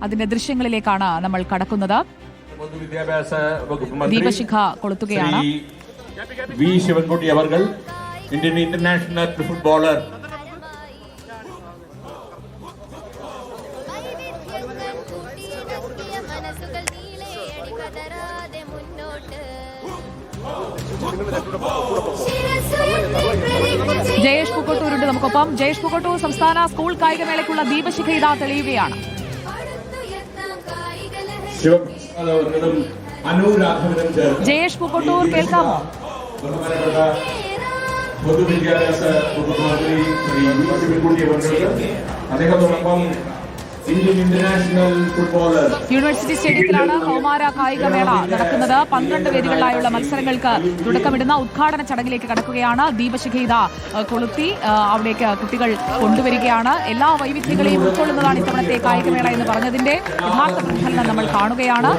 അതിന്റെ ദൃശ്യങ്ങളിലേക്കാണ് നമ്മൾ കടക്കുന്നത്. പൊതുവിദ്യാഭ്യാസ വകുപ്പ് മന്ത്രി ദീപശിഖ കൊളുത്തുകയാണ്. വി ശിവൻകുട്ടി അവർകൾ, ഇന്ത്യൻ ഇന്റർനാഷണൽ ഫുട്ബോളർ. ജയേഷ് പൂക്കോട്ടൂരുണ്ട് നമുക്കൊപ്പം. ജയേഷ് പൂക്കോട്ടൂർ, സംസ്ഥാന സ്കൂൾ കായികമേളയ്ക്കുള്ള ദീപശിഖ ഇതാ തെളിയുകയാണ്. ജയേഷ് പൂക്കോട്ടൂർ, കേൾക്കാമോ? പൊതുവിദ്യാഭ്യാസ വകുപ്പ് മന്ത്രി ശ്രീ വി ശിവൻകുട്ടി അവർക്ക്, അദ്ദേഹത്തോടൊപ്പം ഇന്ത്യൻ ഇന്റർനാഷണൽ ഫുട്ബോളർ. യൂണിവേഴ്സിറ്റി സ്റ്റേഡിയത്തിലാണ് കൗമാര കായികമേള നടക്കുന്നത്. 12 വേദികളിലായുള്ള മത്സരങ്ങൾക്ക് തുടക്കമിടുന്ന ഉദ്ഘാടന ചടങ്ങിലേക്ക് കടക്കുകയാണ്. ദീപശിഖ ഇതാ കൊളുത്തി അവിടേക്ക് കുട്ടികൾ കൊണ്ടുവരികയാണ്. എല്ലാ വൈവിധ്യങ്ങളെയും ഉൾക്കൊള്ളുന്നതാണ് ഇത്തവണത്തെ കായികമേള എന്ന് പറഞ്ഞതിന്റെ യഥാർത്ഥ പ്രതിഫലനം നമ്മൾ കാണുകയാണ്.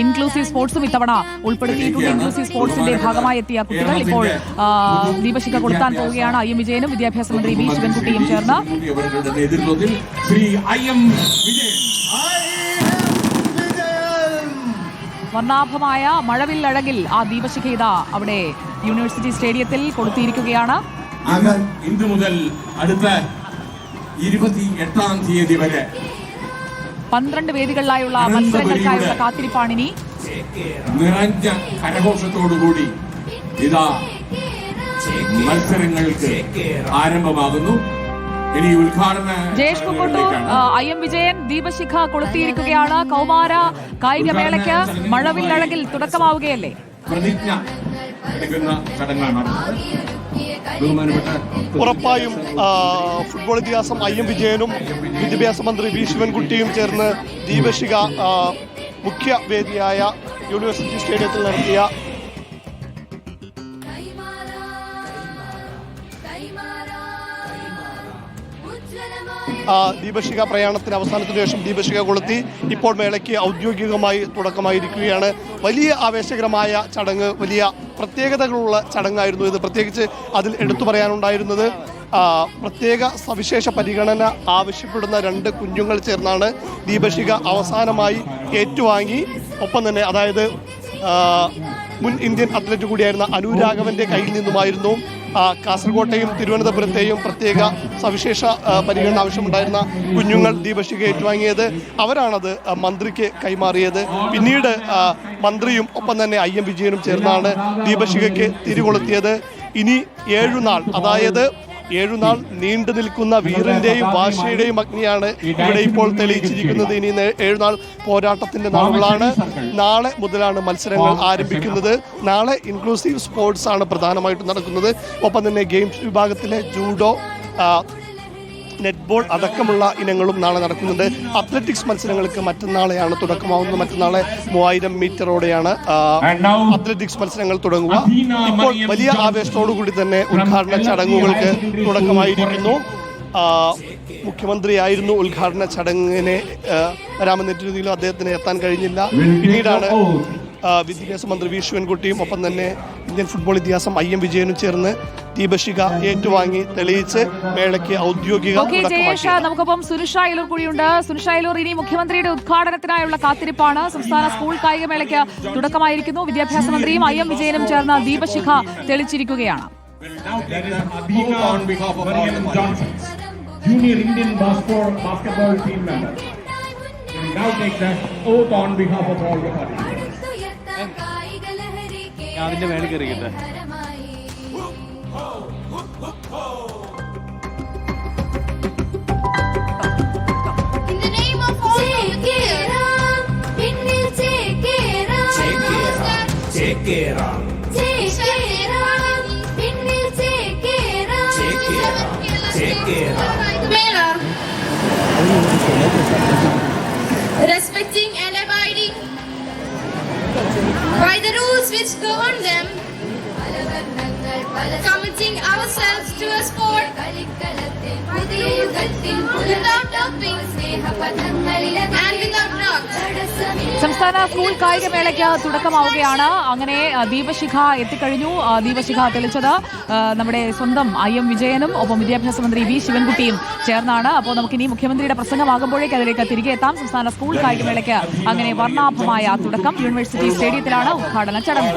ഇൻക്ലൂസീവ് സ്പോർട്സും ഇത്തവണ ഉൾപ്പെടുത്തിയിട്ടുണ്ട്. ഇൻക്ലൂസീവ് സ്പോർട്സിന്റെ ഭാഗമായി എത്തിയ കുട്ടികൾ ഇപ്പോൾ ദീപശിഖ കൊടുക്കാൻ പോവുകയാണ്. IM വിജയനും വിദ്യാഭ്യാസ മന്ത്രി വി ശിവൻകുട്ടിയും ചേർന്ന്. വർണ്ണാഭമായ മഴവില്ലഴകിൽ ആ ദീപശിഖ ഇതാ അവിടെ യൂണിവേഴ്സിറ്റി സ്റ്റേഡിയത്തിൽ കൊടുത്തിരിക്കുകയാണ്. ഇന്നു മുതൽ അടുത്ത 28-ാം തീയതി വരെ 12 വേദികളിലായുള്ള മത്സരങ്ങൾക്കായുള്ള കാത്തിരിപ്പാണിനി. നിറഞ്ഞ കരഘോഷത്തോടുകൂടി ഇതാ മത്സരങ്ങൾക്ക് ആരംഭമാകുന്നു. ഇനി ഉദ്ഘാടന ജയേഷ് പൂക്കോട്ടൂർ, IM വിജയൻ ദീപശിഖ കൊളുത്തിയിരിക്കുകയാണ്. കൗമാര കായികമേളയ്ക്ക് മഴവില്ലഴകിൽ തുടക്കമാവുകയല്ലേ? പ്രതിജ്ഞ എടുക്കുന്ന ചടങ്ങാണ്. ഉറപ്പായും ഫുട്ബോൾ ഇതിഹാസം IM വിജയനും വിദ്യാഭ്യാസ മന്ത്രി വി ശിവൻകുട്ടിയും ചേർന്ന് ദീപശിഖ മുഖ്യ വേദിയായ യൂണിവേഴ്സിറ്റി സ്റ്റേഡിയത്തിൽ നടത്തിയ ദീപശിഖ പ്രയാണത്തിന് അവസാനത്തിന് ശേഷം ദീപശിഖ കൊളുത്തി ഇപ്പോൾ മേളയ്ക്ക് ഔദ്യോഗികമായി തുടക്കമായിരിക്കുകയാണ്. വലിയ ആവേശകരമായ ചടങ്ങ്, വലിയ പ്രത്യേകതകളുള്ള ചടങ്ങായിരുന്നു ഇത്. പ്രത്യേകിച്ച് അതിൽ എടുത്തു പറയാനുണ്ടായിരുന്നത് പ്രത്യേക സവിശേഷ പരിഗണന ആവശ്യപ്പെടുന്ന 2 കുഞ്ഞുങ്ങൾ ചേർന്നാണ് ദീപശിഖ അവസാനമായി ഏറ്റുവാങ്ങി. ഒപ്പം തന്നെ അതായത് മുൻ ഇന്ത്യൻ അത്ലറ്റ് കൂടിയായിരുന്ന അനുരാഘവന്റെ കയ്യിൽ നിന്നുമായിരുന്നു കാസർകോട്ടെയും തിരുവനന്തപുരത്തെയും പ്രത്യേക സവിശേഷ പരിഗണന ആവശ്യമുണ്ടായിരുന്ന കുഞ്ഞുങ്ങൾ ദീപശിഖ ഏറ്റുവാങ്ങിയത്. അവരാണത് മന്ത്രിക്ക് കൈമാറിയത്. പിന്നീട് മന്ത്രിയും ഒപ്പം തന്നെ IM വിജയനും ചേർന്നാണ് ദീപശിഖയ്ക്ക് തിരികൊളുത്തിയത്. ഇനി 7 നാൾ, അതായത് 7 നാൾ നീണ്ടു നിൽക്കുന്ന വീറിന്റെയും വാശിയുടെയും അഗ്നിയാണ് ഇവിടെ ഇപ്പോൾ തെളിയിച്ചിരിക്കുന്നത്. ഇനി 7 നാൾ പോരാട്ടത്തിന്റെ നാളുകളാണ്. നാളെ മുതലാണ് മത്സരങ്ങൾ ആരംഭിക്കുന്നത്. നാളെ ഇൻക്ലൂസീവ് സ്പോർട്സ് ആണ് പ്രധാനമായിട്ടും നടക്കുന്നത്. ഒപ്പം തന്നെ ഗെയിംസ് വിഭാഗത്തിലെ ജൂഡോ, നെറ്റ്ബോൾ അടക്കമുള്ള ഇനങ്ങളും നാളെ നടക്കുന്നുണ്ട്. അത്ലറ്റിക്സ് മത്സരങ്ങൾക്ക് മറ്റന്നാളെയാണ് തുടക്കമാവുന്നത്. മറ്റന്നാളെ 3000 മീറ്ററോടെയാണ് അത്ലറ്റിക്സ് മത്സരങ്ങൾ തുടങ്ങുക. ഇപ്പോൾ വലിയ ആവേശത്തോടുകൂടി തന്നെ ഉദ്ഘാടന ചടങ്ങുകൾക്ക് തുടക്കമായിരിക്കുന്നു. മുഖ്യമന്ത്രിയായിരുന്നു ഉദ്ഘാടന ചടങ്ങിനെ വരാമെന്നിട്ടിരുന്നെങ്കിലും അദ്ദേഹത്തിന് എത്താൻ കഴിഞ്ഞില്ല. പിന്നീടാണ് വിദ്യാഭ്യാസ മന്ത്രി വി ശിവൻകുട്ടിയും ഒപ്പം തന്നെ ഇന്ത്യൻ ഫുട്ബോൾ ഇതിഹാസം IM വിജയനും ചേർന്ന് ദീപശിഖ ഏറ്റുവാങ്ങി തെളിയിച്ച് മേളയ്ക്ക് ഔദ്യോഗിക. നമുക്കൊപ്പം സുനിഷ അയലൂർ കൂടിയുണ്ട്. സുനിഷ അയലൂർ, ഇനി മുഖ്യമന്ത്രിയുടെ ഉദ്ഘാടനത്തിനായുള്ള കാത്തിരിപ്പാണ്. സംസ്ഥാന സ്കൂൾ കായികമേളയ്ക്ക് തുടക്കമായിരിക്കുന്നു. വിദ്യാഭ്യാസ മന്ത്രിയും IM വിജയനും ചേർന്ന് ദീപശിഖ തെളിച്ചിരിക്കുകയാണ്. Junior Indian basketball team member. We now take the oath on behalf of all the participants. അതിന്റെ മേളിൽ കയറിയിട്ട് respecting and abiding by the rules which govern them, committing ourselves to a sport without doping and without drugs. സംസ്ഥാന school കായികമേളയ്ക്ക് തുടക്കമാവുകയാണ്. അങ്ങനെ ദീപശിഖ എത്തിക്കഴിഞ്ഞു. ദീപശിഖ തെളിച്ചത് നമ്മുടെ സ്വന്തം IM വിജയനും ഒപ്പം വിദ്യാഭ്യാസ മന്ത്രി V ശിവൻകുട്ടിയും ചേർന്നാണ്. അപ്പോൾ നമുക്കിനി മുഖ്യമന്ത്രിയുടെ പ്രസംഗമാകുമ്പോഴേക്ക് അതിലേക്ക് തിരികെ എത്താം. സംസ്ഥാന സ്കൂൾ കായികമേളയ്ക്ക് അങ്ങനെ വർണ്ണാഭമായ തുടക്കം. യൂണിവേഴ്സിറ്റി സ്റ്റേഡിയത്തിലാണ് ഉദ്ഘാടന ചടങ്ങ്.